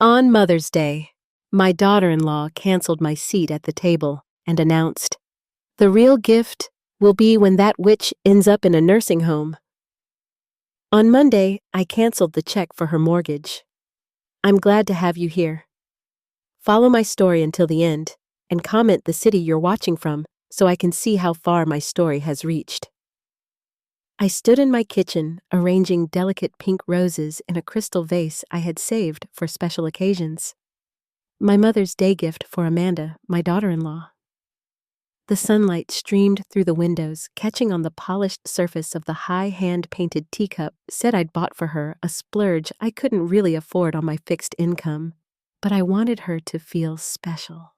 On Mother's Day, my daughter-in-law canceled my seat at the table and announced, "The real gift will be when that witch ends up in a nursing home." On Monday, I canceled the check for her mortgage. I'm glad to have you here. Follow my story until the end and comment the city you're watching from so I can see how far my story has reached. I stood in my kitchen arranging delicate pink roses in a crystal vase I had saved for special occasions. My Mother's Day gift for Amanda, my daughter-in-law. The sunlight streamed through the windows, catching on the polished surface of the high hand-painted teacup said I'd bought for her, a splurge I couldn't really afford on my fixed income, but I wanted her to feel special.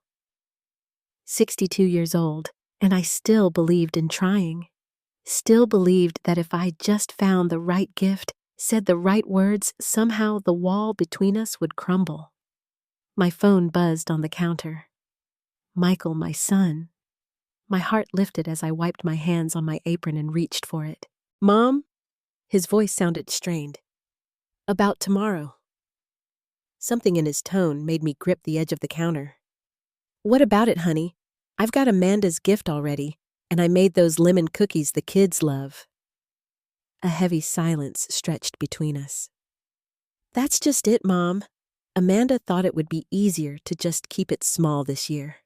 62 years old, and I still believed in trying. Still believed that if I just found the right gift, said the right words, somehow the wall between us would crumble. My phone buzzed on the counter. Michael, my son. My heart lifted as I wiped my hands on my apron and reached for it. "Mom?" His voice sounded strained. "About tomorrow." Something in his tone made me grip the edge of the counter. "What about it, honey? I've got Amanda's gift already, and I made those lemon cookies the kids love." A heavy silence stretched between us. "That's just it, Mom. Amanda thought it would be easier to just keep it small this year.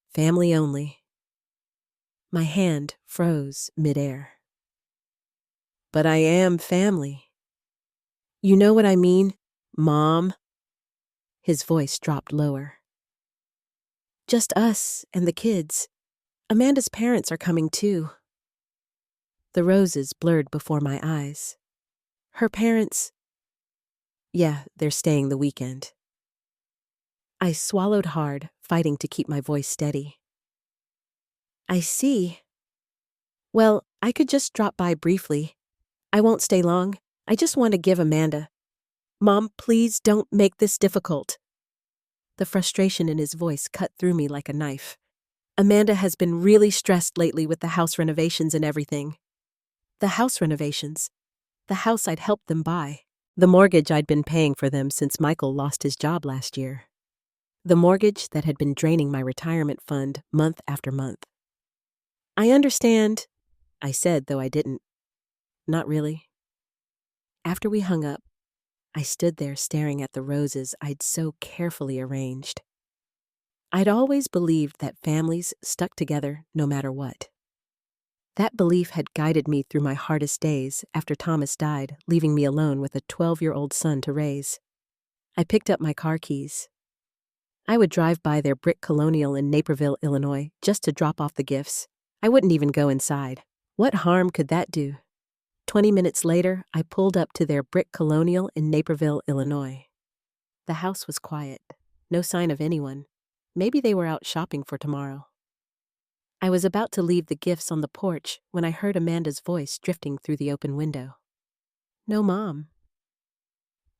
Family only." My hand froze midair. "But I am family. You know what I mean, Mom?" His voice dropped lower. "Just us and the kids. Amanda's parents are coming too." The roses blurred before my eyes. "Her parents—" "Yeah, they're staying the weekend." I swallowed hard, fighting to keep my voice steady. "I see. Well, I could just drop by briefly. I won't stay long. I just want to give Amanda—" "Mom, please don't make this difficult." The frustration in his voice cut through me like a knife. "Amanda has been really stressed lately with the house renovations and everything." The house renovations. The house I'd helped them buy. The mortgage I'd been paying for them since Michael lost his job last year. The mortgage that had been draining my retirement fund month after month. "I understand," I said, though I didn't. "Not really." After we hung up, I stood there staring at the roses I'd so carefully arranged. I'd always believed that families stuck together no matter what. That belief had guided me through my hardest days after Thomas died, leaving me alone with a 12-year-old son to raise. I picked up my car keys. I would drive by their brick colonial in Naperville, Illinois, just to drop off the gifts. I wouldn't even go inside. What harm could that do? 20 minutes later, I pulled up to their brick colonial in Naperville, Illinois. The house was quiet. No sign of anyone. Maybe they were out shopping for tomorrow. I was about to leave the gifts on the porch when I heard Amanda's voice drifting through the open window. "No, Mom.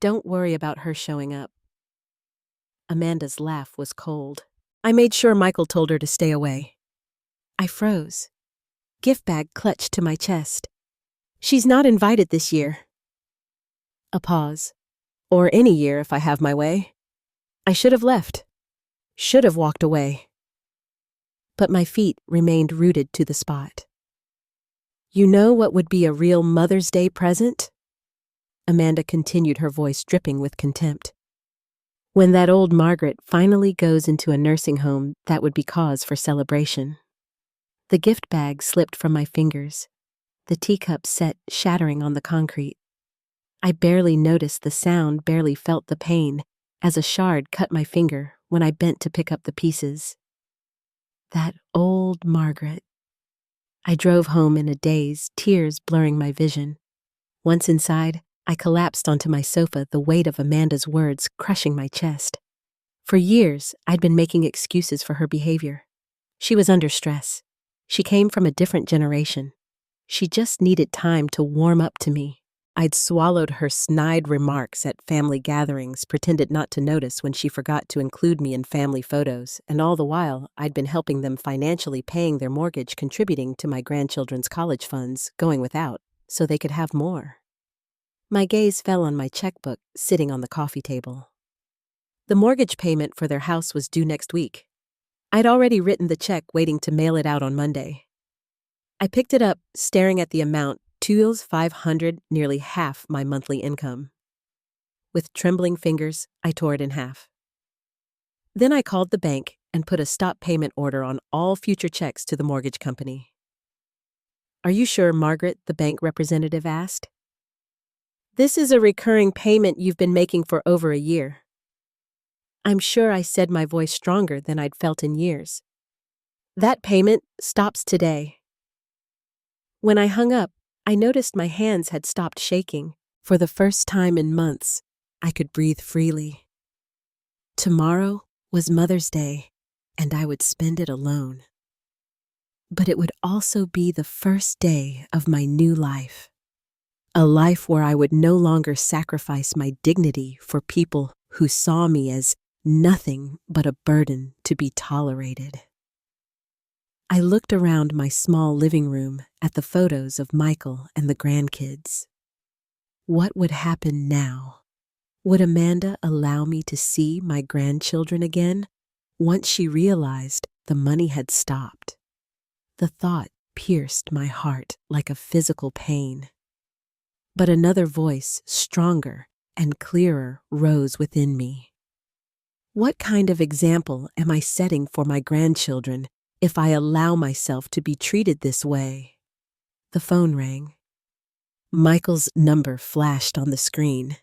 Don't worry about her showing up." Amanda's laugh was cold. "I made sure Michael told her to stay away." I froze. Gift bag clutched to my chest. "She's not invited this year." A pause. "Or any year if I have my way. I should have left. Should have walked away." But my feet remained rooted to the spot. "You know what would be a real Mother's Day present?" Amanda continued, her voice dripping with contempt. "When that old Margaret finally goes into a nursing home, that would be cause for celebration." The gift bag slipped from my fingers. The teacup set shattering on the concrete. I barely noticed the sound, barely felt the pain, as a shard cut my finger when I bent to pick up the pieces. That old Margaret. I drove home in a daze, tears blurring my vision. Once inside, I collapsed onto my sofa, the weight of Amanda's words crushing my chest. For years, I'd been making excuses for her behavior. She was under stress. She came from a different generation. She just needed time to warm up to me. I'd swallowed her snide remarks at family gatherings, pretended not to notice when she forgot to include me in family photos, and all the while, I'd been helping them financially, paying their mortgage, contributing to my grandchildren's college funds, going without, so they could have more. My gaze fell on my checkbook sitting on the coffee table. The mortgage payment for their house was due next week. I'd already written the check, waiting to mail it out on Monday. I picked it up, staring at the amount, $2,500, nearly half my monthly income. With trembling fingers, I tore it in half. Then I called the bank and put a stop payment order on all future checks to the mortgage company. "Are you sure, Margaret?" the bank representative asked. "This is a recurring payment you've been making for over a year." "I'm sure," I said, my voice stronger than I'd felt in years. "That payment stops today." When I hung up, I noticed my hands had stopped shaking. For the first time in months, I could breathe freely. Tomorrow was Mother's Day, and I would spend it alone. But it would also be the first day of my new life. A life where I would no longer sacrifice my dignity for people who saw me as nothing but a burden to be tolerated. I looked around my small living room at the photos of Michael and the grandkids. What would happen now? Would Amanda allow me to see my grandchildren again once she realized the money had stopped? The thought pierced my heart like a physical pain. But another voice, stronger and clearer, rose within me. What kind of example am I setting for my grandchildren if I allow myself to be treated this way? The phone rang. Michael's number flashed on the screen.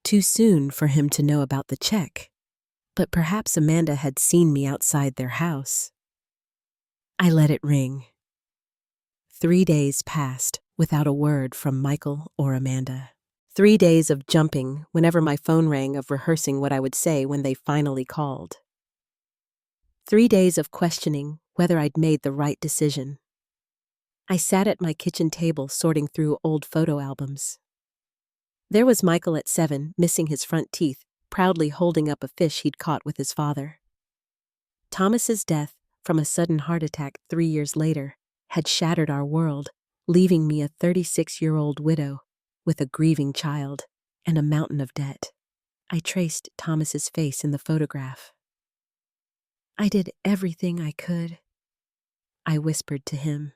Too soon for him to know about the check, but perhaps Amanda had seen me outside their house. I let it ring. 3 days passed without a word from Michael or Amanda. 3 days of jumping whenever my phone rang, of rehearsing what I would say when they finally called. 3 days of questioning whether I'd made the right decision. I sat at my kitchen table sorting through old photo albums. There was Michael at 7, missing his front teeth, proudly holding up a fish he'd caught with his father. Thomas's death from a sudden heart attack 3 years later had shattered our world, leaving me a 36-year-old widow with a grieving child and a mountain of debt. I traced Thomas's face in the photograph. "I did everything I could," I whispered to him.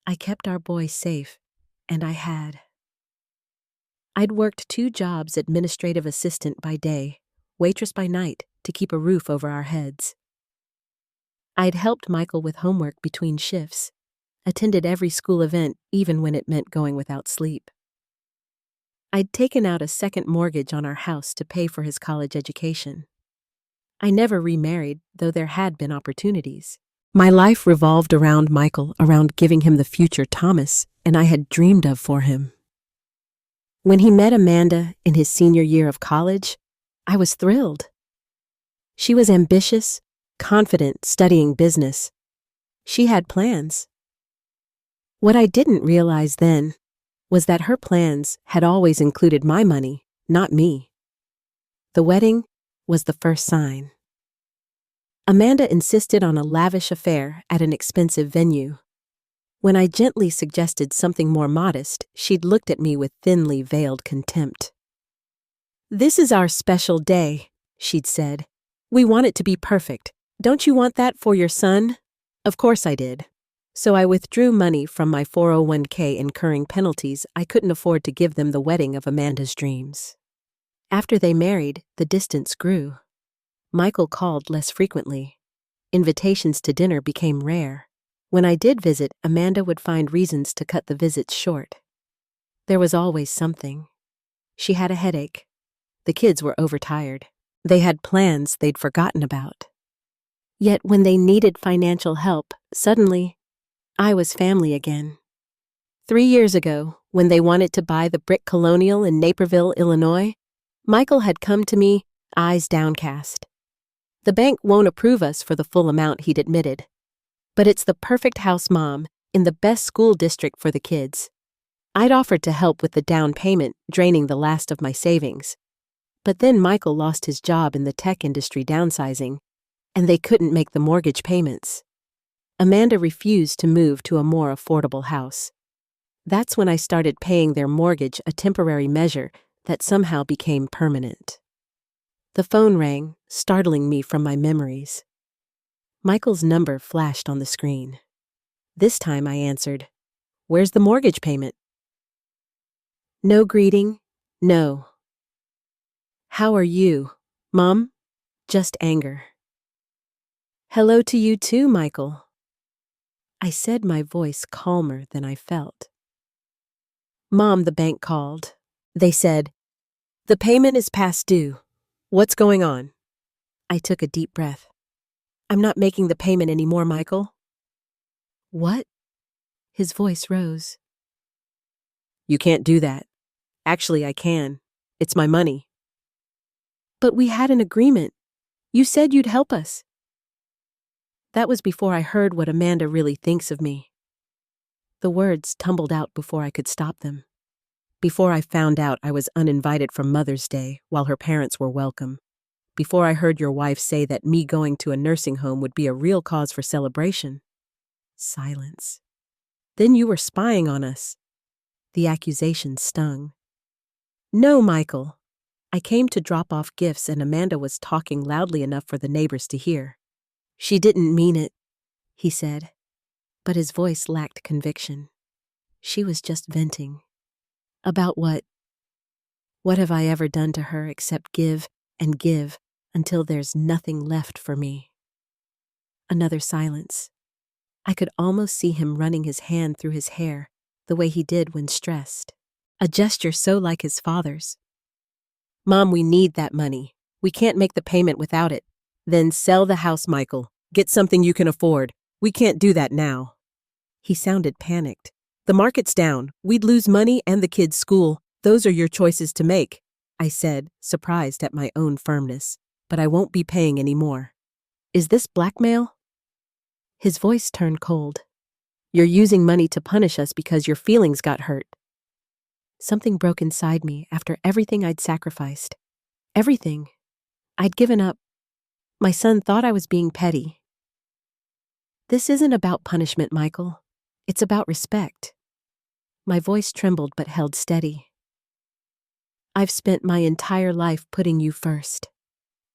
I kept our boy safe, and I had. I'd worked 2 jobs, administrative assistant by day, waitress by night, to keep a roof over our heads. I'd helped Michael with homework between shifts, attended every school event even when it meant going without sleep. I'd taken out a second mortgage on our house to pay for his college education. I never remarried, though there had been opportunities. My life revolved around Michael, around giving him the future Thomas and I had dreamed of for him. When he met Amanda in his senior year of college, I was thrilled. She was ambitious, confident, studying business. She had plans. What I didn't realize then was that her plans had always included my money, not me. The wedding was the first sign. Amanda insisted on a lavish affair at an expensive venue. When I gently suggested something more modest, she'd looked at me with thinly veiled contempt. "This is our special day," she'd said. "We want it to be perfect. Don't you want that for your son?" Of course I did. So I withdrew money from my 401k, incurring penalties I couldn't afford to give them the wedding of Amanda's dreams. After they married, the distance grew. Michael called less frequently. Invitations to dinner became rare. When I did visit, Amanda would find reasons to cut the visits short. There was always something. She had a headache. The kids were overtired. They had plans they'd forgotten about. Yet when they needed financial help, suddenly, I was family again. 3 years ago, when they wanted to buy the brick colonial in Naperville, Illinois, Michael had come to me, eyes downcast. "The bank won't approve us for the full amount," he'd admitted. "But it's the perfect house, Mom, in the best school district for the kids." I'd offered to help with the down payment, draining the last of my savings. But then Michael lost his job in the tech industry, downsizing, and they couldn't make the mortgage payments. Amanda refused to move to a more affordable house. That's when I started paying their mortgage, a temporary measure that somehow became permanent. The phone rang, startling me from my memories. Michael's number flashed on the screen. This time I answered, "Where's the mortgage payment?" No greeting, no. "How are you, Mom?" Just anger. "Hello to you too, Michael." I said, my voice calmer than I felt. "Mom, the bank called. They said, the payment is past due. What's going on?" I took a deep breath. "I'm not making the payment anymore, Michael." "What?" His voice rose. "You can't do that. Actually, I can. It's my money." "But we had an agreement. You said you'd help us." That was before I heard what Amanda really thinks of me. The words tumbled out before I could stop them. Before I found out I was uninvited from Mother's Day while her parents were welcome. Before I heard your wife say that me going to a nursing home would be a real cause for celebration. Silence. Then you were spying on us. The accusation stung. "No, Michael. I came to drop off gifts and Amanda was talking loudly enough for the neighbors to hear." "She didn't mean it," he said, but his voice lacked conviction. She was just venting. About what? What have I ever done to her except give and give until there's nothing left for me? Another silence. I could almost see him running his hand through his hair, the way he did when stressed. A gesture so like his father's. "Mom, we need that money. We can't make the payment without it." "Then sell the house, Michael. Get something you can afford. We can't do that now." He sounded panicked. "The market's down. We'd lose money and the kids' school. Those are your choices to make," I said, surprised at my own firmness. "But I won't be paying any more." "Is this blackmail?" His voice turned cold. "You're using money to punish us because your feelings got hurt." Something broke inside me after everything I'd sacrificed. Everything. I'd given up. My son thought I was being petty. "This isn't about punishment, Michael. It's about respect." My voice trembled but held steady. "I've spent my entire life putting you first.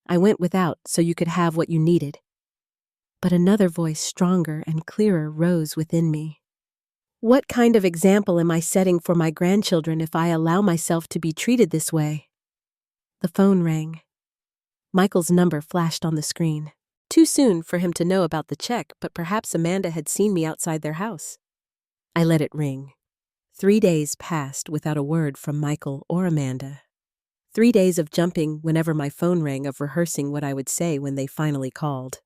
I went without so you could have what you needed." But another voice, stronger and clearer, rose within me. "What kind of example am I setting for my grandchildren if I allow myself to be treated this way?" The phone rang. Michael's number flashed on the screen. Too soon for him to know about the check, but perhaps Amanda had seen me outside their house. I let it ring. 3 days passed without a word from Michael or Amanda. 3 days of jumping whenever my phone rang, of rehearsing what I would say when they finally called.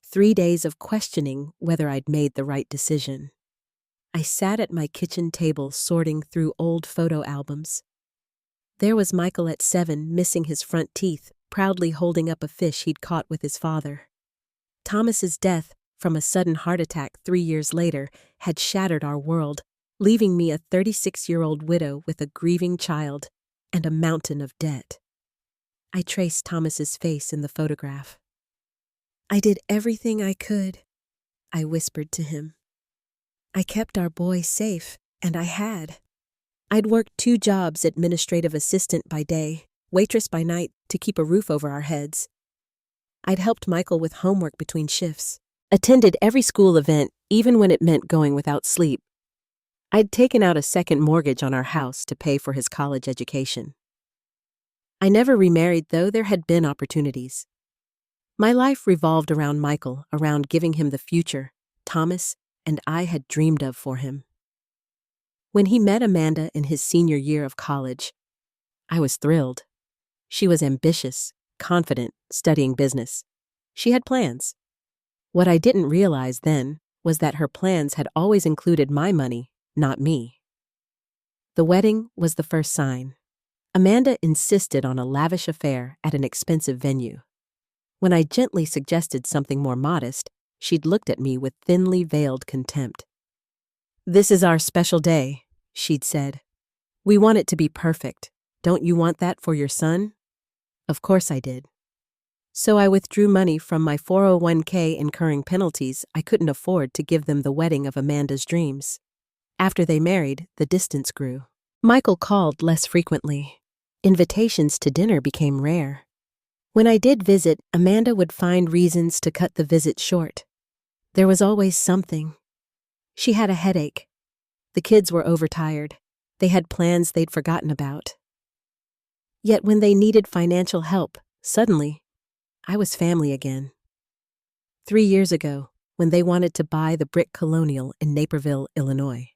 3 days of questioning whether I'd made the right decision. I sat at my kitchen table sorting through old photo albums. There was Michael at 7, missing his front teeth, proudly holding up a fish he'd caught with his father. Thomas's death, from a sudden heart attack 3 years later, had shattered our world, leaving me a 36-year-old widow with a grieving child and a mountain of debt. I traced Thomas's face in the photograph. "I did everything I could," I whispered to him. "I kept our boy safe, and I had. I'd worked 2 jobs, administrative assistant by day, waitress by night, to keep a roof over our heads. I'd helped Michael with homework between shifts, attended every school event, even when it meant going without sleep. I'd taken out a second mortgage on our house to pay for his college education. I never remarried, though there had been opportunities. My life revolved around Michael, around giving him the future Thomas and I had dreamed of for him. When he met Amanda in his senior year of college, I was thrilled. She was ambitious, confident, studying business. She had plans. What I didn't realize then was that her plans had always included my money, not me. The wedding was the first sign. Amanda insisted on a lavish affair at an expensive venue. When I gently suggested something more modest, she'd looked at me with thinly veiled contempt. "This is our special day," she'd said. "We want it to be perfect. Don't you want that for your son?" Of course I did. So I withdrew money from my 401k, incurring penalties I couldn't afford to give them the wedding of Amanda's dreams. After they married, the distance grew. Michael called less frequently. Invitations to dinner became rare. When I did visit, Amanda would find reasons to cut the visit short. There was always something. She had a headache. The kids were overtired. They had plans they'd forgotten about. Yet when they needed financial help, suddenly, I was family again. 3 years ago, when they wanted to buy the brick colonial in Naperville, Illinois,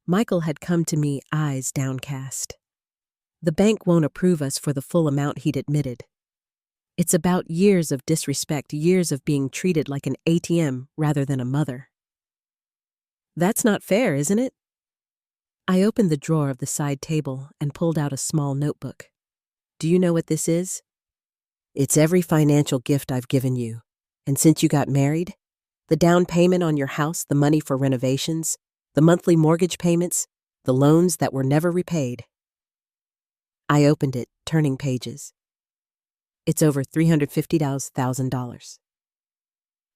Michael had come to me, eyes downcast. The bank won't approve us for the full amount he'd admitted. It's about years of disrespect, years of being treated like an ATM rather than a mother. That's not fair, isn't it? I opened the drawer of the side table and pulled out a small notebook. Do you know what this is? It's every financial gift I've given you. And since you got married, the down payment on your house, the money for renovations, the monthly mortgage payments, the loans that were never repaid. I opened it, turning pages. It's over $350,000.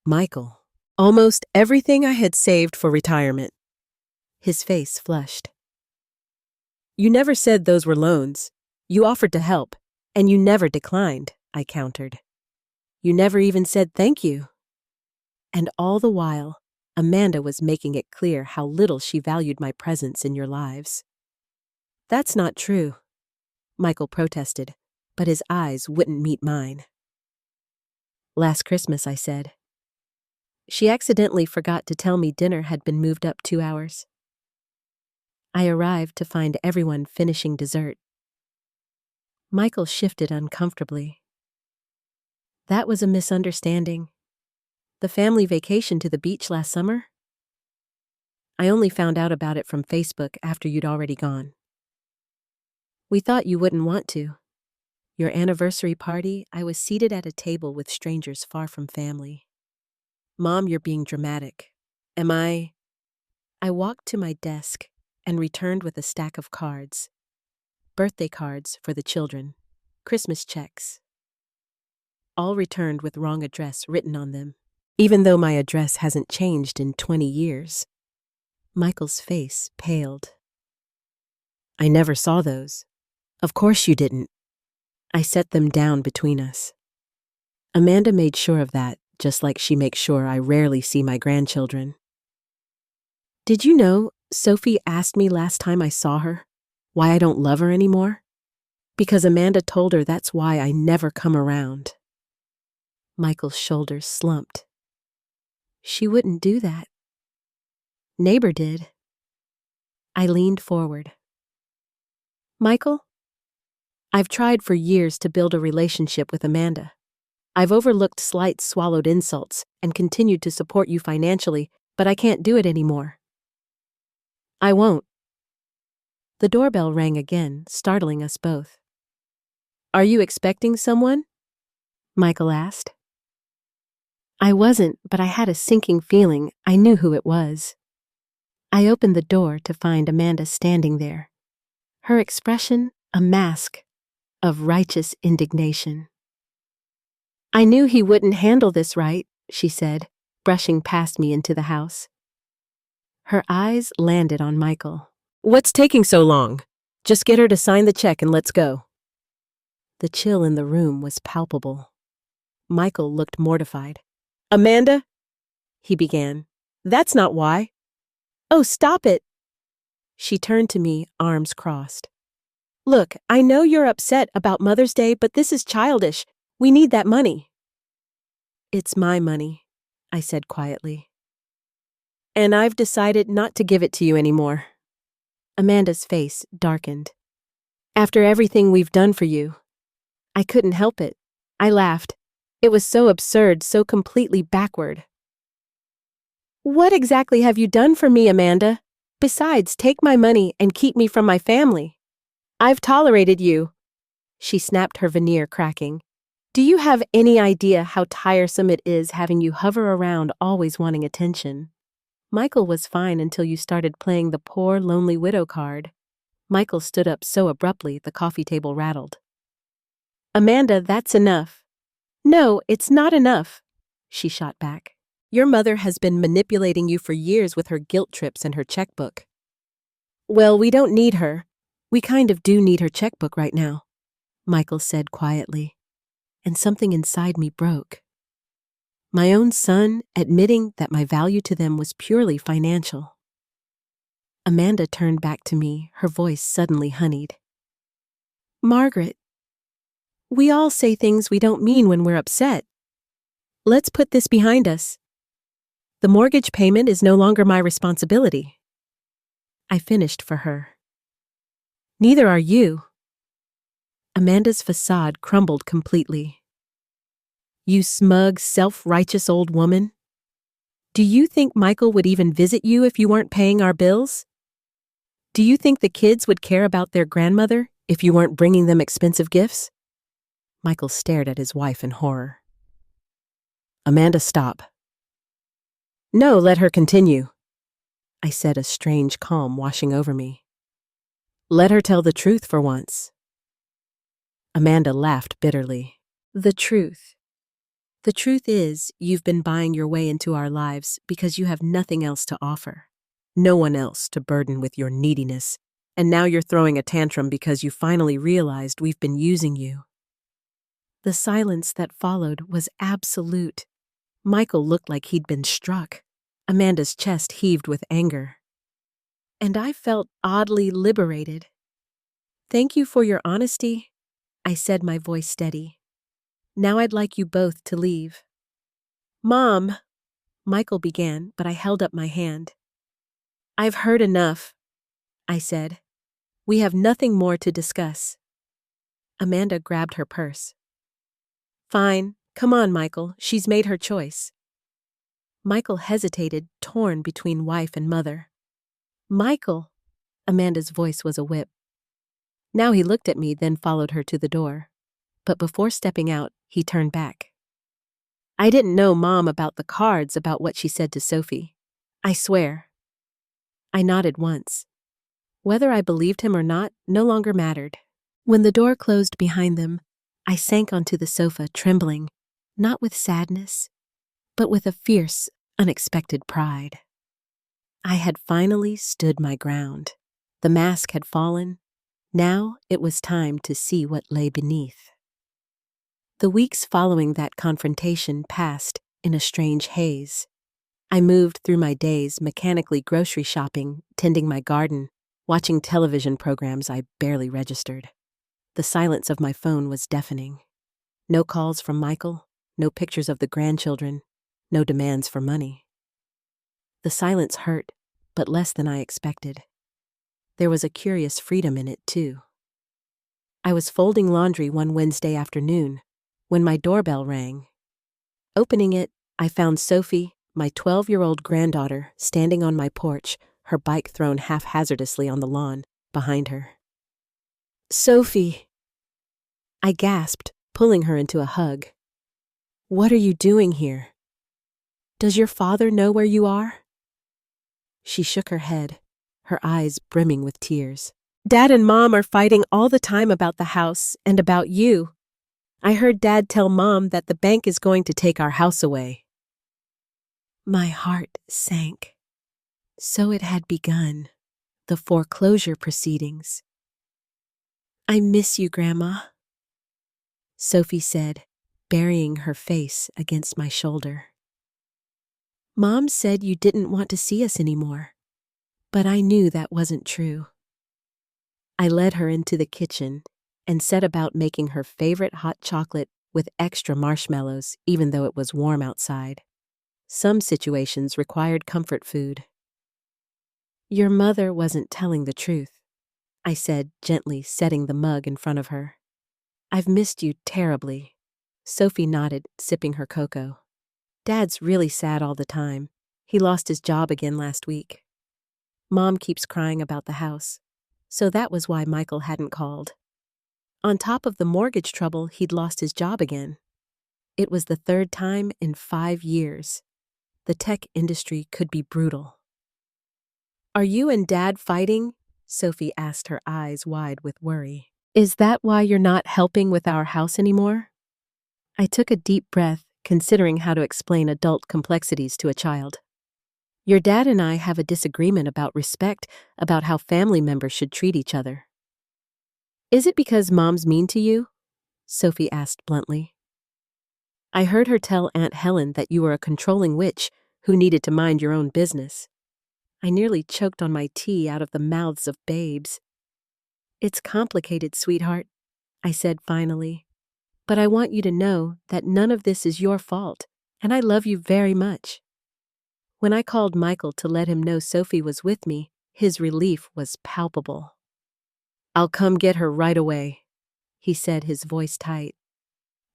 Michael, almost everything I had saved for retirement. His face flushed. You never said those were loans. You offered to help, and you never declined, I countered. You never even said thank you. And all the while, Amanda was making it clear how little she valued my presence in your lives. That's not true, Michael protested, but his eyes wouldn't meet mine. Last Christmas, I said. She accidentally forgot to tell me dinner had been moved up 2 hours. I arrived to find everyone finishing dessert. Michael shifted uncomfortably. That was a misunderstanding. The family vacation to the beach last summer? I only found out about it from Facebook after you'd already gone. We thought you wouldn't want to. Your anniversary party, I was seated at a table with strangers far from family. Mom, you're being dramatic. Am I? I walked to my desk and returned with a stack of cards. Birthday cards for the children. Christmas checks. All returned with wrong address written on them, even though my address hasn't changed in 20 years. Michael's face paled. I never saw those. Of course you didn't. I set them down between us. Amanda made sure of that, just like she makes sure I rarely see my grandchildren. Did you know, Sophie asked me last time I saw her, why I don't love her anymore? Because Amanda told her that's why I never come around. Michael's shoulders slumped. She wouldn't do that. Neighbor did. I leaned forward. Michael, I've tried for years to build a relationship with Amanda. I've overlooked slight swallowed insults and continued to support you financially, but I can't do it anymore. I won't. The doorbell rang again, startling us both. Are you expecting someone? Michael asked. I wasn't, but I had a sinking feeling I knew who it was. I opened the door to find Amanda standing there. Her expression, a mask of righteous indignation. I knew he wouldn't handle this right, she said, brushing past me into the house. Her eyes landed on Michael. What's taking so long? Just get her to sign the check and let's go. The chill in the room was palpable. Michael looked mortified. Amanda? He began. That's not why. Oh, stop it. She turned to me, arms crossed. Look, I know you're upset about Mother's Day, but this is childish. We need that money. It's my money, I said quietly. And I've decided not to give it to you anymore. Amanda's face darkened. After everything we've done for you. I couldn't help it. I laughed. It was so absurd, so completely backward. What exactly have you done for me, Amanda? Besides, take my money and keep me from my family. I've tolerated you. She snapped, her veneer cracking. Do you have any idea how tiresome it is having you hover around always wanting attention? Michael was fine until you started playing the poor, lonely widow card. Michael stood up so abruptly the coffee table rattled. Amanda, that's enough. No, it's not enough, she shot back. Your mother has been manipulating you for years with her guilt trips and her checkbook. Well, we don't need her. We kind of do need her checkbook right now, Michael said quietly. and something inside me broke. My own son admitting that my value to them was purely financial. Amanda turned back to me, her voice suddenly honeyed. Margaret, we all say things we don't mean when we're upset. Let's put this behind us. The mortgage payment is no longer my responsibility. I finished for her. Neither are you. Amanda's facade crumbled completely. You smug, self-righteous old woman. Do you think Michael would even visit you if you weren't paying our bills? Do you think the kids would care about their grandmother if you weren't bringing them expensive gifts? Michael stared at his wife in horror. Amanda, stop. No, let her continue. I said, a strange calm washing over me. Let her tell the truth for once. Amanda laughed bitterly. The truth. The truth is, you've been buying your way into our lives because you have nothing else to offer. No one else to burden with your neediness, and now you're throwing a tantrum because you finally realized we've been using you. The silence that followed was absolute. Michael looked like he'd been struck. Amanda's chest heaved with anger. And I felt oddly liberated. Thank you for your honesty, I said, my voice steady. Now I'd like you both to leave. Mom, Michael began, but I held up my hand. I've heard enough, I said. We have nothing more to discuss. Amanda grabbed her purse. Fine, come on, Michael, she's made her choice. Michael hesitated, torn between wife and mother. Michael, Amanda's voice was a whip. Now he looked at me, then followed her to the door. But before stepping out, he turned back. I didn't know Mom about the cards about what she said to Sophie. I swear. I nodded once. Whether I believed him or not no longer mattered. When the door closed behind them, I sank onto the sofa, trembling, not with sadness, but with a fierce, unexpected pride. I had finally stood my ground. The mask had fallen. Now it was time to see what lay beneath. The weeks following that confrontation passed in a strange haze. I moved through my days mechanically grocery shopping, tending my garden, watching television programs I barely registered. The silence of my phone was deafening. No calls from Michael, no pictures of the grandchildren, no demands for money. The silence hurt, but less than I expected. There was a curious freedom in it, too. I was folding laundry one Wednesday afternoon when my doorbell rang. Opening it, I found Sophie, my 12-year-old granddaughter, standing on my porch, her bike thrown haphazardly on the lawn behind her. Sophie! I gasped, pulling her into a hug. What are you doing here? Does your father know where you are? She shook her head, her eyes brimming with tears. Dad and Mom are fighting all the time about the house and about you. I heard Dad tell Mom that the bank is going to take our house away. My heart sank. So it had begun, the foreclosure proceedings. I miss you, Grandma, Sophie said, burying her face against my shoulder. Mom said you didn't want to see us anymore, but I knew that wasn't true. I led her into the kitchen and set about making her favorite hot chocolate with extra marshmallows, even though it was warm outside. Some situations required comfort food. Your mother wasn't telling the truth, I said, gently setting the mug in front of her. I've missed you terribly. Sophie nodded, sipping her cocoa. Dad's really sad all the time. He lost his job again last week. Mom keeps crying about the house, so that was why Michael hadn't called. On top of the mortgage trouble, he'd lost his job again. It was the third time in 5 years. The tech industry could be brutal. Are you and Dad fighting? Sophie asked, her eyes wide with worry. Is that why you're not helping with our house anymore? I took a deep breath, considering how to explain adult complexities to a child. Your dad and I have a disagreement about respect, about how family members should treat each other. Is it because Mom's mean to you? Sophie asked bluntly. I heard her tell Aunt Helen that you were a controlling witch who needed to mind your own business. I nearly choked on my tea out of the mouths of babes. It's complicated, sweetheart, I said finally. But I want you to know that none of this is your fault, and I love you very much. When I called Michael to let him know Sophie was with me, his relief was palpable. I'll come get her right away, he said, his voice tight.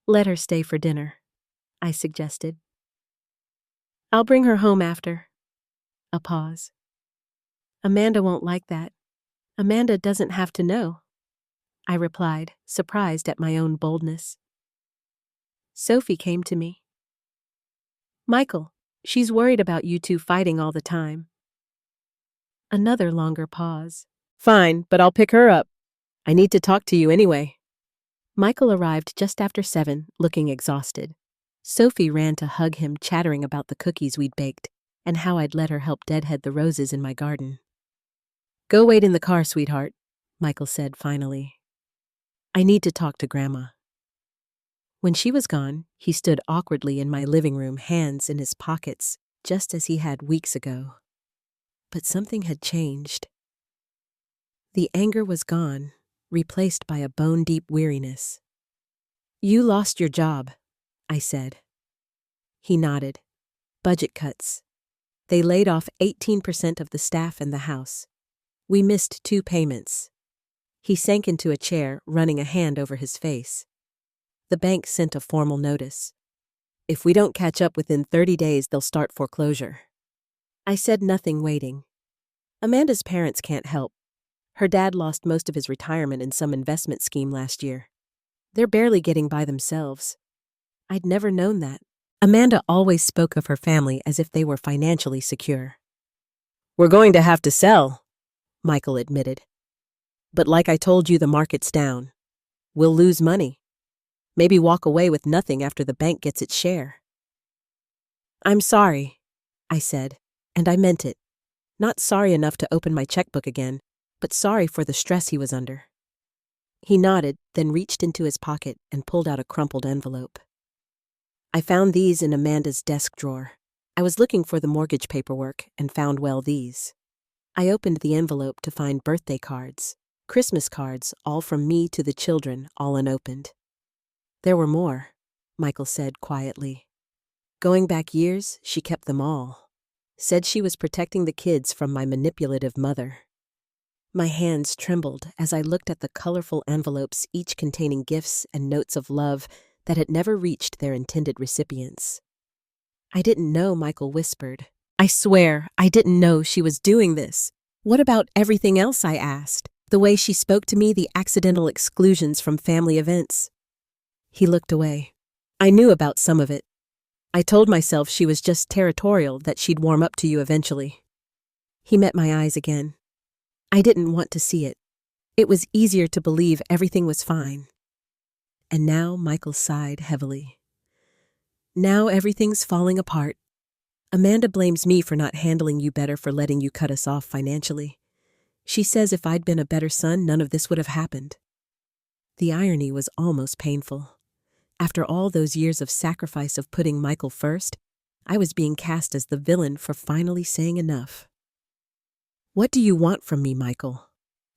Let her stay for dinner, I suggested. I'll bring her home after. A pause. Amanda won't like that. Amanda doesn't have to know, I replied, surprised at my own boldness. Sophie came to me. Michael, she's worried about you two fighting all the time. Another longer pause. Fine, but I'll pick her up. I need to talk to you anyway. Michael arrived just after 7, looking exhausted. Sophie ran to hug him, chattering about the cookies we'd baked and how I'd let her help deadhead the roses in my garden. Go wait in the car, sweetheart, Michael said finally. I need to talk to Grandma. When she was gone, he stood awkwardly in my living room, hands in his pockets, just as he had weeks ago. But something had changed. The anger was gone, replaced by a bone-deep weariness. You lost your job, I said. He nodded. Budget cuts. They laid off 18% of the staff in the house. We missed 2 payments. He sank into a chair, running a hand over his face. The bank sent a formal notice. If we don't catch up within 30 days, they'll start foreclosure. I said nothing, waiting. Amanda's parents can't help. Her dad lost most of his retirement in some investment scheme last year. They're barely getting by themselves. I'd never known that. Amanda always spoke of her family as if they were financially secure. We're going to have to sell, Michael admitted. But like I told you, the market's down. We'll lose money. Maybe walk away with nothing after the bank gets its share. I'm sorry, I said, and I meant it. Not sorry enough to open my checkbook again, but sorry for the stress he was under. He nodded, then reached into his pocket and pulled out a crumpled envelope. I found these in Amanda's desk drawer. I was looking for the mortgage paperwork and found, well, these. I opened the envelope to find birthday cards, Christmas cards, all from me to the children, all unopened. There were more, Michael said quietly. Going back years, she kept them all. Said she was protecting the kids from my manipulative mother. My hands trembled as I looked at the colorful envelopes, each containing gifts and notes of love that had never reached their intended recipients. I didn't know, Michael whispered. I swear, I didn't know she was doing this. What about everything else, I asked? The way she spoke to me, the accidental exclusions from family events. He looked away. I knew about some of it. I told myself she was just territorial, that she'd warm up to you eventually. He met my eyes again. I didn't want to see it. It was easier to believe everything was fine. And now Michael sighed heavily. Now everything's falling apart. Amanda blames me for not handling you better, for letting you cut us off financially. She says if I'd been a better son, none of this would have happened. The irony was almost painful. After all those years of sacrifice of putting Michael first, I was being cast as the villain for finally saying enough. What do you want from me, Michael?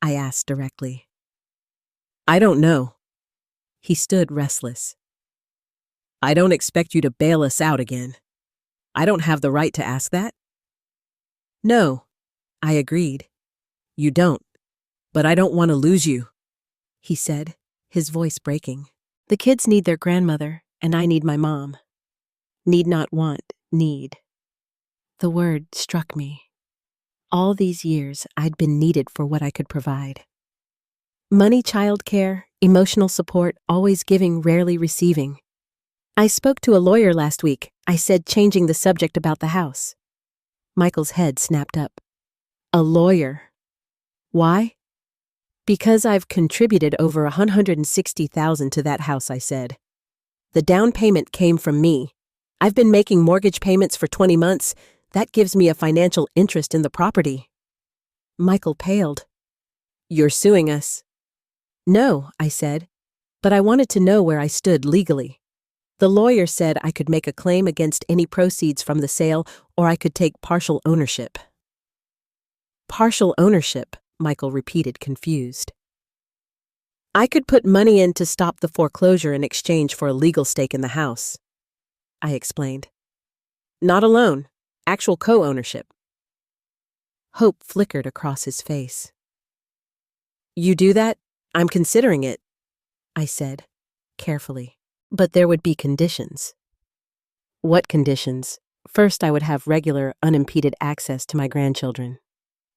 I asked directly. I don't know. He stood restless. I don't expect you to bail us out again. I don't have the right to ask that. No, I agreed. You don't. But I don't want to lose you, he said, his voice breaking. The kids need their grandmother, and I need my mom. Need not want, need. The word struck me. All these years, I'd been needed for what I could provide. Money, childcare, emotional support, always giving, rarely receiving. I spoke to a lawyer last week, I said, changing the subject about the house. Michael's head snapped up. A lawyer? Why? Because I've contributed over $160,000 to that house, I said. The down payment came from me. I've been making mortgage payments for 20 months. That gives me a financial interest in the property. Michael paled. You're suing us. No, I said, but I wanted to know where I stood legally. The lawyer said I could make a claim against any proceeds from the sale, or I could take partial ownership. Partial ownership, Michael repeated, confused. I could put money in to stop the foreclosure in exchange for a legal stake in the house, I explained. Not a loan, actual co-ownership. Hope flickered across his face. You do that? I'm considering it, I said, carefully. But there would be conditions. What conditions? First, I would have regular, unimpeded access to my grandchildren.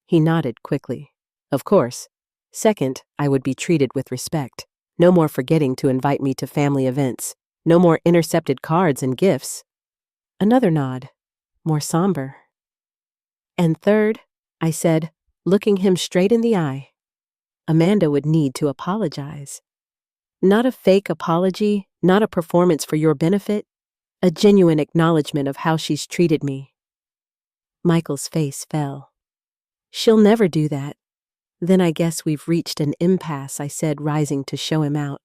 He nodded quickly. Of course. Second, I would be treated with respect. No more forgetting to invite me to family events. No more intercepted cards and gifts. Another nod, more somber. And third, I said, looking him straight in the eye, Amanda would need to apologize. Not a fake apology, not a performance for your benefit, a genuine acknowledgement of how she's treated me. Michael's face fell. She'll never do that. Then I guess we've reached an impasse, I said, rising to show him out.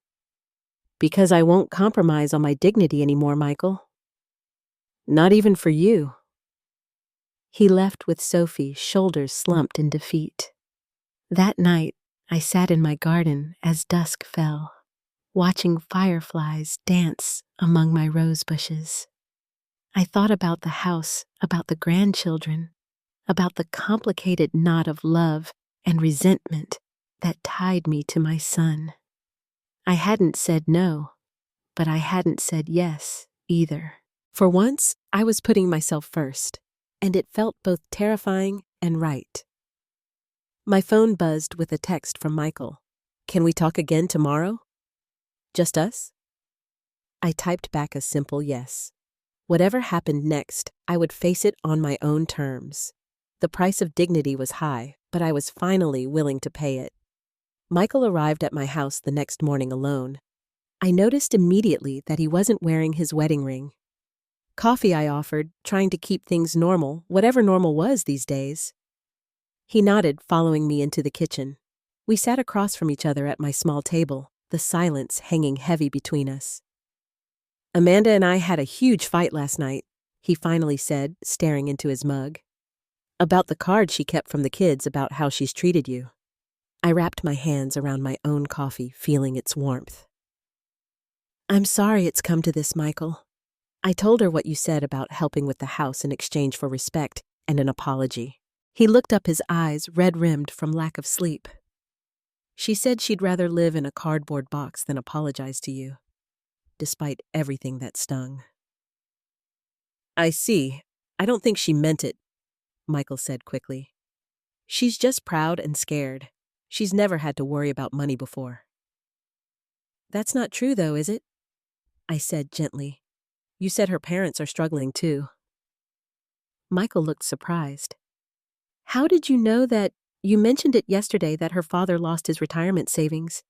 Because I won't compromise on my dignity anymore, Michael. Not even for you. He left with Sophie, shoulders slumped in defeat. That night, I sat in my garden as dusk fell, watching fireflies dance among my rose bushes. I thought about the house, about the grandchildren, about the complicated knot of love and resentment that tied me to my son. I hadn't said no, but I hadn't said yes either. For once, I was putting myself first, and it felt both terrifying and right. My phone buzzed with a text from Michael. Can we talk again tomorrow? Just us? I typed back a simple yes. Whatever happened next, I would face it on my own terms. The price of dignity was high, but I was finally willing to pay it. Michael arrived at my house the next morning alone. I noticed immediately that he wasn't wearing his wedding ring. Coffee I offered, trying to keep things normal, whatever normal was these days. He nodded, following me into the kitchen. We sat across from each other at my small table, the silence hanging heavy between us. Amanda and I had a huge fight last night, he finally said, staring into his mug. About the card she kept from the kids about how she's treated you. I wrapped my hands around my own coffee, feeling its warmth. I'm sorry it's come to this, Michael. I told her what you said about helping with the house in exchange for respect and an apology. He looked up, his eyes red-rimmed from lack of sleep. She said she'd rather live in a cardboard box than apologize to you, despite everything that stung. I see. I don't think she meant it, Michael said quickly. She's just proud and scared. She's never had to worry about money before. That's not true, though, is it? I said gently. You said her parents are struggling, too. Michael looked surprised. How did you know that? You mentioned it yesterday that her father lost his retirement savings.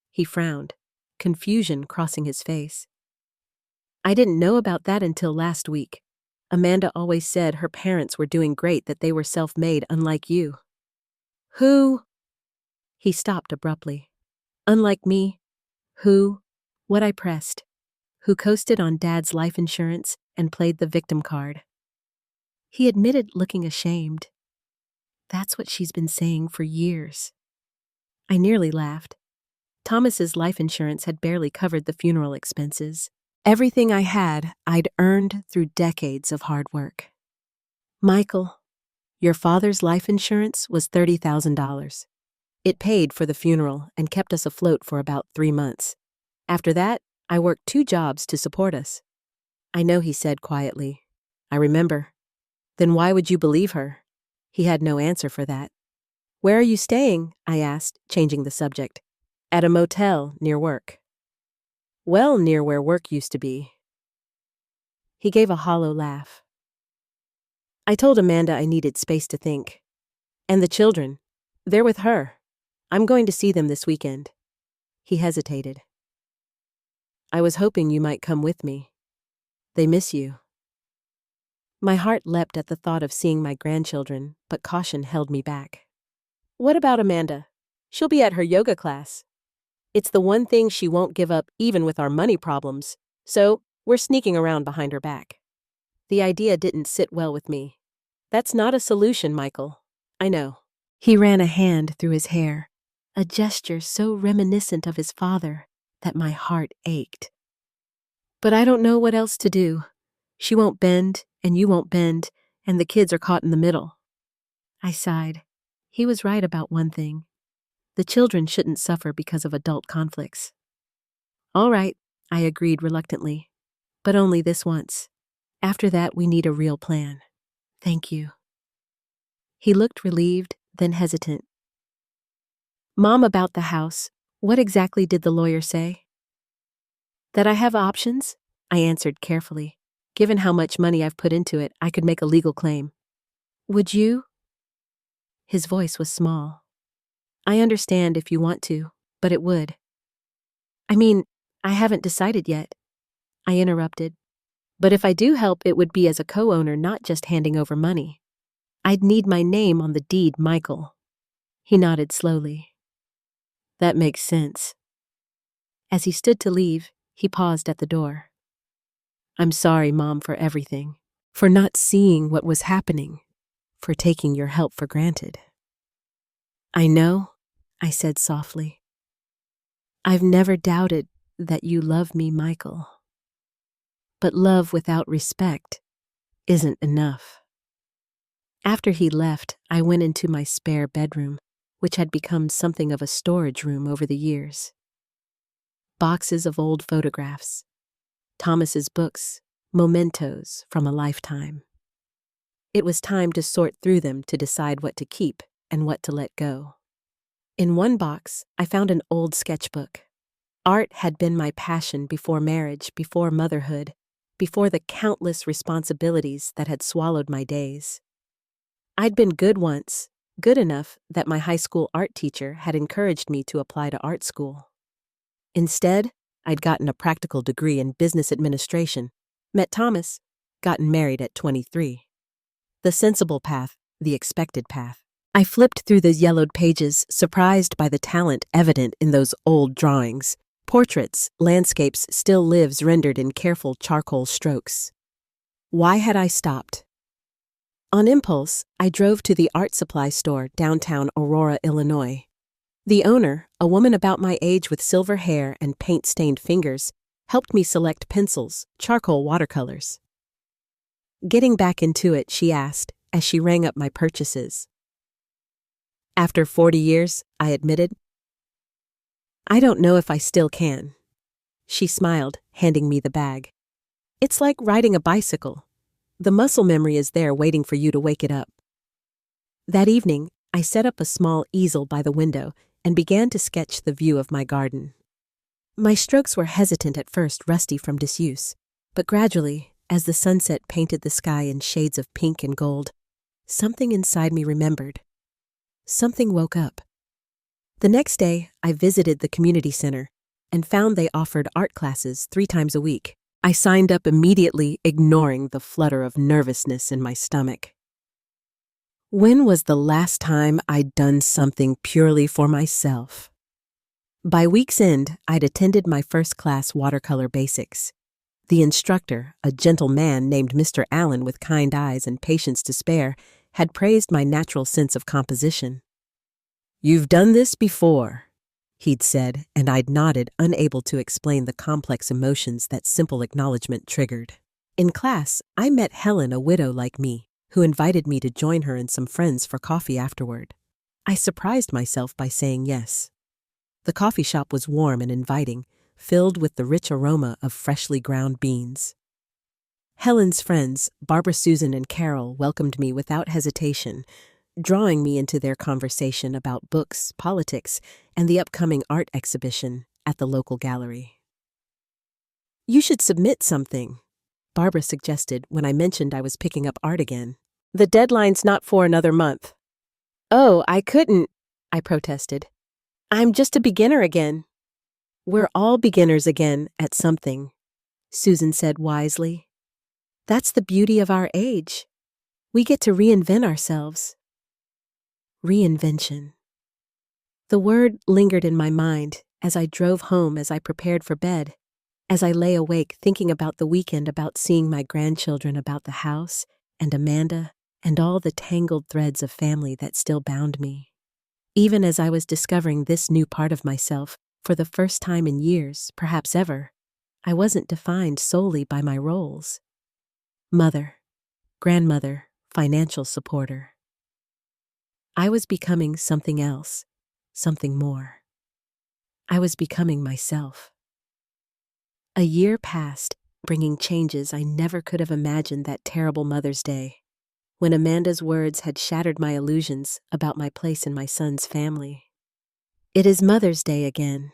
He frowned, confusion crossing his face. I didn't know about that until last week. Amanda always said her parents were doing great, that they were self-made, unlike you. Who? He stopped abruptly. Unlike me? Who? What? I pressed. Who coasted on Dad's life insurance and played the victim card. He admitted, looking ashamed. That's what she's been saying for years. I nearly laughed. Thomas's life insurance had barely covered the funeral expenses. Everything I had, I'd earned through decades of hard work. Michael, your father's life insurance was $30,000. It paid for the funeral and kept us afloat for about 3 months. After that, I worked 2 jobs to support us. I know, he said quietly. I remember. Then why would you believe her? He had no answer for that. Where are you staying? I asked, changing the subject. At a motel near work. Well, near where work used to be. He gave a hollow laugh. I told Amanda I needed space to think. And the children, they're with her. I'm going to see them this weekend. He hesitated. I was hoping you might come with me. They miss you. My heart leapt at the thought of seeing my grandchildren, but caution held me back. What about Amanda? She'll be at her yoga class. It's the one thing she won't give up, even with our money problems, So, we're sneaking around behind her back. The idea didn't sit well with me. That's not a solution, Michael. I know. He ran a hand through his hair, a gesture so reminiscent of his father that my heart ached. But I don't know what else to do. She won't bend, and you won't bend, and the kids are caught in the middle. I sighed. He was right about one thing. The children shouldn't suffer because of adult conflicts. All right, I agreed reluctantly, but only this once. After that, we need a real plan. Thank you. He looked relieved, then hesitant. Mom, about the house, what exactly did the lawyer say? That I have options? I answered carefully. Given how much money I've put into it, I could make a legal claim. Would you? His voice was small. I understand if you want to, but it would. I mean, I haven't decided yet. I interrupted. But if I do help, it would be as a co-owner, not just handing over money. I'd need my name on the deed, Michael. He nodded slowly. That makes sense. As he stood to leave, he paused at the door. I'm sorry, Mom, for everything. For not seeing what was happening. For taking your help for granted. I know, I said softly. I've never doubted that you love me, Michael. But love without respect isn't enough. After he left, I went into my spare bedroom, which had become something of a storage room over the years. Boxes of old photographs, Thomas's books, mementos from a lifetime. It was time to sort through them to decide what to keep and what to let go. In one box, I found an old sketchbook. Art had been my passion before marriage, before motherhood, before the countless responsibilities that had swallowed my days. I'd been good once, good enough that my high school art teacher had encouraged me to apply to art school. Instead, I'd gotten a practical degree in business administration, met Thomas, gotten married at 23. The sensible path, the expected path. I flipped through the yellowed pages, surprised by the talent evident in those old drawings. Portraits, landscapes, still lives rendered in careful charcoal strokes. Why had I stopped? On impulse, I drove to the art supply store downtown Aurora, Illinois. The owner, a woman about my age with silver hair and paint-stained fingers, helped me select pencils, charcoal watercolors. Getting back into it, she asked, as she rang up my purchases. After 40 years, I admitted. I don't know if I still can. She smiled, handing me the bag. It's like riding a bicycle. The muscle memory is there waiting for you to wake it up. That evening, I set up a small easel by the window and began to sketch the view of my garden. My strokes were hesitant at first, rusty from disuse, but gradually, as the sunset painted the sky in shades of pink and gold, something inside me remembered. Something woke up. The next day, I visited the community center and found they offered art classes 3 times a week. I signed up immediately, ignoring the flutter of nervousness in my stomach. When was the last time I'd done something purely for myself? By week's end, I'd attended my first class watercolor basics. The instructor, a gentle man named Mr. Allen with kind eyes and patience to spare, had praised my natural sense of composition. You've done this before, he'd said, and I'd nodded, unable to explain the complex emotions that simple acknowledgement triggered. In class, I met Helen, a widow like me, who invited me to join her and some friends for coffee afterward. I surprised myself by saying yes. The coffee shop was warm and inviting, filled with the rich aroma of freshly ground beans. Helen's friends, Barbara, Susan, and Carol, welcomed me without hesitation, drawing me into their conversation about books, politics, and the upcoming art exhibition at the local gallery. You should submit something, Barbara suggested when I mentioned I was picking up art again. The deadline's not for another month. Oh, I couldn't, I protested. I'm just a beginner again. We're all beginners again at something, Susan said wisely. That's the beauty of our age. We get to reinvent ourselves. Reinvention. The word lingered in my mind as I drove home as I prepared for bed, As I lay awake thinking about the weekend, about seeing my grandchildren, about the house, and Amanda, and all the tangled threads of family that still bound me. Even as I was discovering this new part of myself, for the first time in years, perhaps ever, I wasn't defined solely by my roles. Mother, grandmother, financial supporter. I was becoming something else, something more. I was becoming myself. A year passed, bringing changes I never could have imagined that terrible Mother's Day, when Amanda's words had shattered my illusions about my place in my son's family. It is Mother's Day again.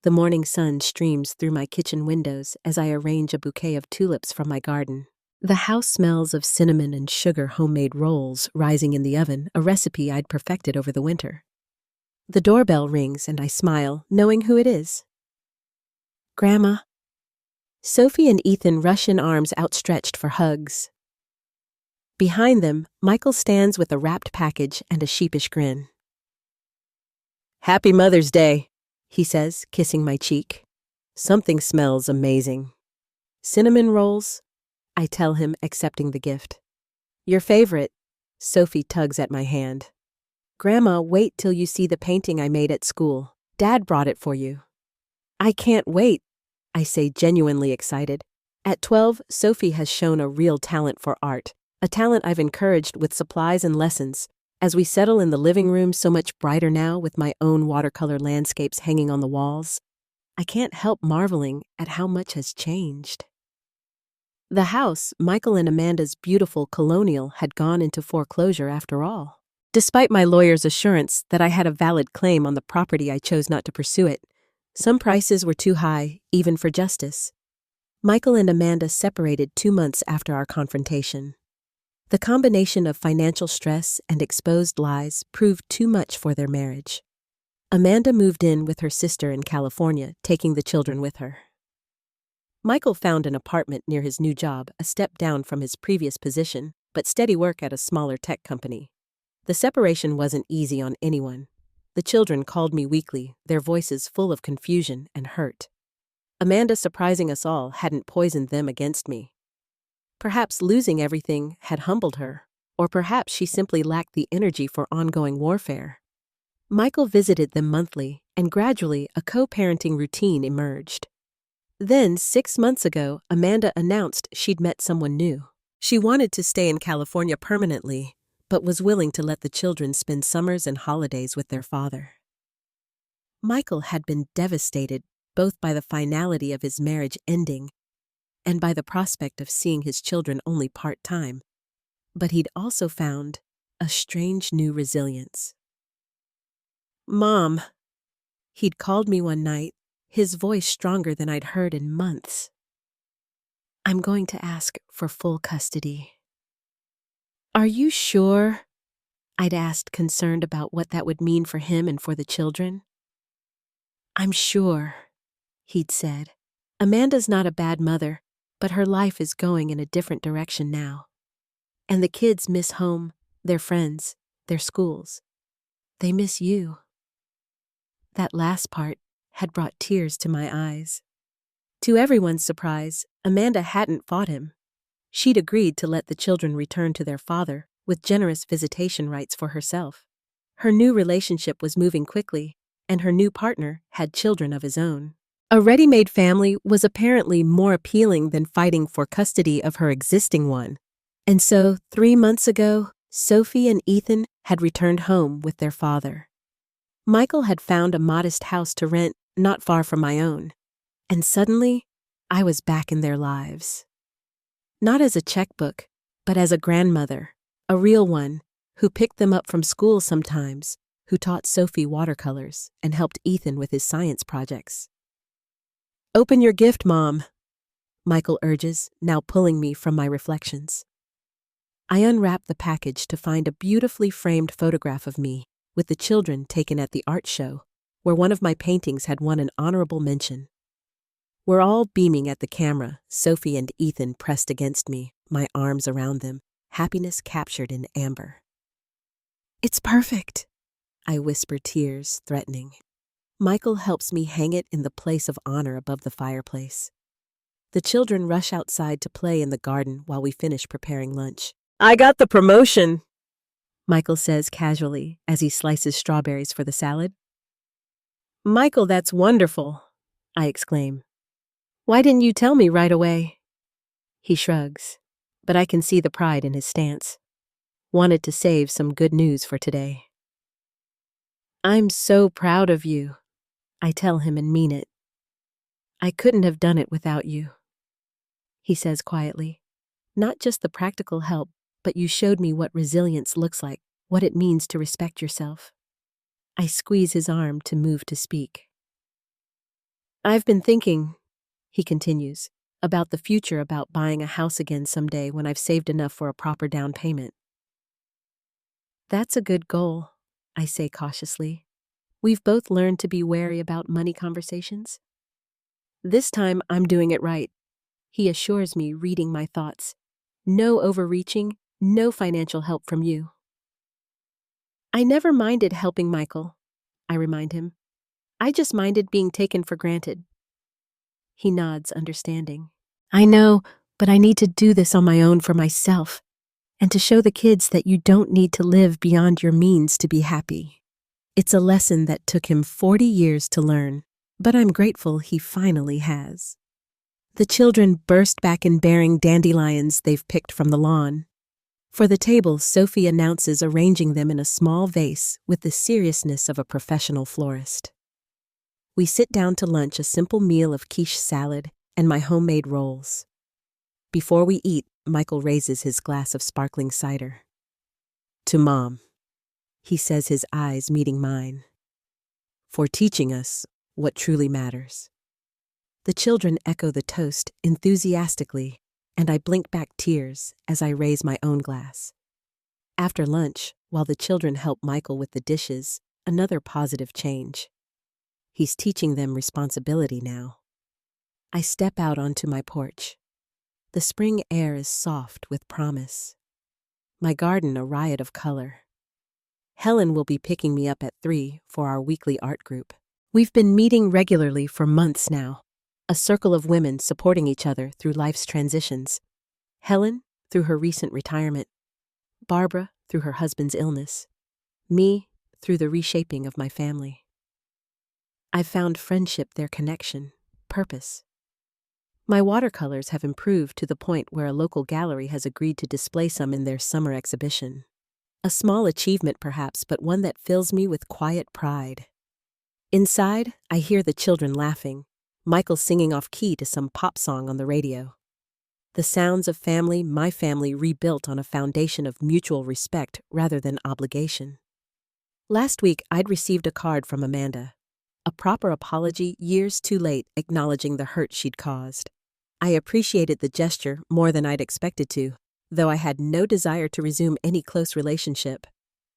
The morning sun streams through my kitchen windows as I arrange a bouquet of tulips from my garden. The house smells of cinnamon and sugar homemade rolls rising in the oven, a recipe I'd perfected over the winter. The doorbell rings and I smile, knowing who it is. Grandma. Sophie and Ethan rush in, arms outstretched for hugs. Behind them, Michael stands with a wrapped package and a sheepish grin. Happy Mother's Day, he says, kissing my cheek. Something smells amazing. Cinnamon rolls, I tell him, accepting the gift. Your favorite, Sophie tugs at my hand. Grandma, wait till you see the painting I made at school. Dad brought it for you. I can't wait, I say, genuinely excited. At 12, Sophie has shown a real talent for art, a talent I've encouraged with supplies and lessons. As we settle in the living room, so much brighter now with my own watercolor landscapes hanging on the walls, I can't help marveling at how much has changed. The house, Michael and Amanda's beautiful colonial, had gone into foreclosure after all. Despite my lawyer's assurance that I had a valid claim on the property, I chose not to pursue it. Some prices were too high, even for justice. Michael and Amanda separated 2 months after our confrontation. The combination of financial stress and exposed lies proved too much for their marriage. Amanda moved in with her sister in California, taking the children with her. Michael found an apartment near his new job, a step down from his previous position, but steady work at a smaller tech company. The separation wasn't easy on anyone. The children called me weekly, their voices full of confusion and hurt. Amanda, surprising us all, hadn't poisoned them against me. Perhaps losing everything had humbled her, or perhaps she simply lacked the energy for ongoing warfare. Michael visited them monthly, and gradually a co-parenting routine emerged. Then, 6 months ago, Amanda announced she'd met someone new. She wanted to stay in California permanently, but was willing to let the children spend summers and holidays with their father. Michael had been devastated both by the finality of his marriage ending and by the prospect of seeing his children only part-time, but he'd also found a strange new resilience. Mom, he'd called me one night, his voice stronger than I'd heard in months. I'm going to ask for full custody. Are you sure? I'd asked, concerned about what that would mean for him and for the children. I'm sure, he'd said. Amanda's not a bad mother, but her life is going in a different direction now. And the kids miss home, their friends, their schools. They miss you. That last part had brought tears to my eyes. To everyone's surprise, Amanda hadn't fought him. She'd agreed to let the children return to their father with generous visitation rights for herself. Her new relationship was moving quickly, and her new partner had children of his own. A ready-made family was apparently more appealing than fighting for custody of her existing one. And so, 3 months ago, Sophie and Ethan had returned home with their father. Michael had found a modest house to rent not far from my own, and suddenly, I was back in their lives. Not as a checkbook, but as a grandmother, a real one, who picked them up from school sometimes, who taught Sophie watercolors and helped Ethan with his science projects. Open your gift, Mom, Michael urges, now pulling me from my reflections. I unwrap the package to find a beautifully framed photograph of me with the children taken at the art show, where one of my paintings had won an honorable mention. We're all beaming at the camera, Sophie and Ethan pressed against me, my arms around them, happiness captured in amber. It's perfect, I whisper, tears threatening. Michael helps me hang it in the place of honor above the fireplace. The children rush outside to play in the garden while we finish preparing lunch. I got the promotion, Michael says casually as he slices strawberries for the salad. Michael, that's wonderful, I exclaim. Why didn't you tell me right away? He shrugs, but I can see the pride in his stance. Wanted to save some good news for today. I'm so proud of you, I tell him and mean it. I couldn't have done it without you, he says quietly. Not just the practical help, but you showed me what resilience looks like, what it means to respect yourself. I squeeze his arm to move to speak. I've been thinking, he continues, about the future, about buying a house again someday when I've saved enough for a proper down payment. That's a good goal, I say cautiously. We've both learned to be wary about money conversations. This time I'm doing it right, he assures me, reading my thoughts. No overreaching, no financial help from you. I never minded helping Michael, I remind him. I just minded being taken for granted. He nods, understanding. I know, but I need to do this on my own for myself, and to show the kids that you don't need to live beyond your means to be happy. It's a lesson that took him 40 years to learn, but I'm grateful he finally has. The children burst back in bearing dandelions they've picked from the lawn. For the table, Sophie announces arranging them in a small vase with the seriousness of a professional florist. We sit down to lunch, a simple meal of quiche salad and my homemade rolls. Before we eat, Michael raises his glass of sparkling cider. To Mom, he says, his eyes meeting mine, for teaching us what truly matters. The children echo the toast enthusiastically, and I blink back tears as I raise my own glass. After lunch, while the children help Michael with the dishes, another positive change. He's teaching them responsibility now. I step out onto my porch. The spring air is soft with promise. My garden a riot of color. Helen will be picking me up at 3 for our weekly art group. We've been meeting regularly for months now, a circle of women supporting each other through life's transitions. Helen, through her recent retirement. Barbara, through her husband's illness. Me, through the reshaping of my family. I've found friendship, their connection, purpose. My watercolors have improved to the point where a local gallery has agreed to display some in their summer exhibition. A small achievement perhaps, but one that fills me with quiet pride. Inside, I hear the children laughing, Michael singing off key to some pop song on the radio. The sounds of family, my family rebuilt on a foundation of mutual respect rather than obligation. Last week, I'd received a card from Amanda. A proper apology years too late, acknowledging the hurt she'd caused. I appreciated the gesture more than I'd expected to, though I had no desire to resume any close relationship.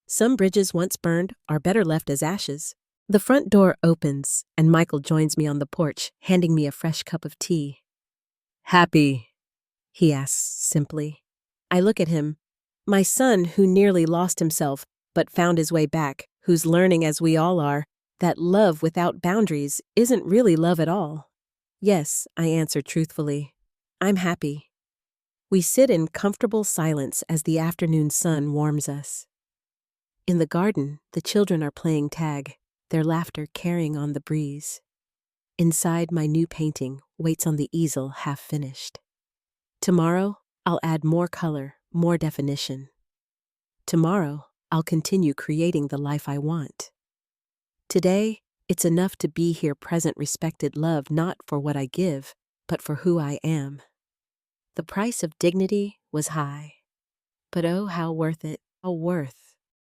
Some bridges once burned are better left as ashes. The front door opens, and Michael joins me on the porch, handing me a fresh cup of tea. Happy? He asks simply. I look at him. My son, who nearly lost himself, but found his way back, who's learning, as we all are, that love without boundaries isn't really love at all. Yes, I answer truthfully. I'm happy. We sit in comfortable silence as the afternoon sun warms us. In the garden, the children are playing tag, their laughter carrying on the breeze. Inside, my new painting waits on the easel, half finished. Tomorrow, I'll add more color, more definition. Tomorrow, I'll continue creating the life I want. Today, it's enough to be here, present, respected, loved, not for what I give, but for who I am. The price of dignity was high, but oh, how worth it, how worth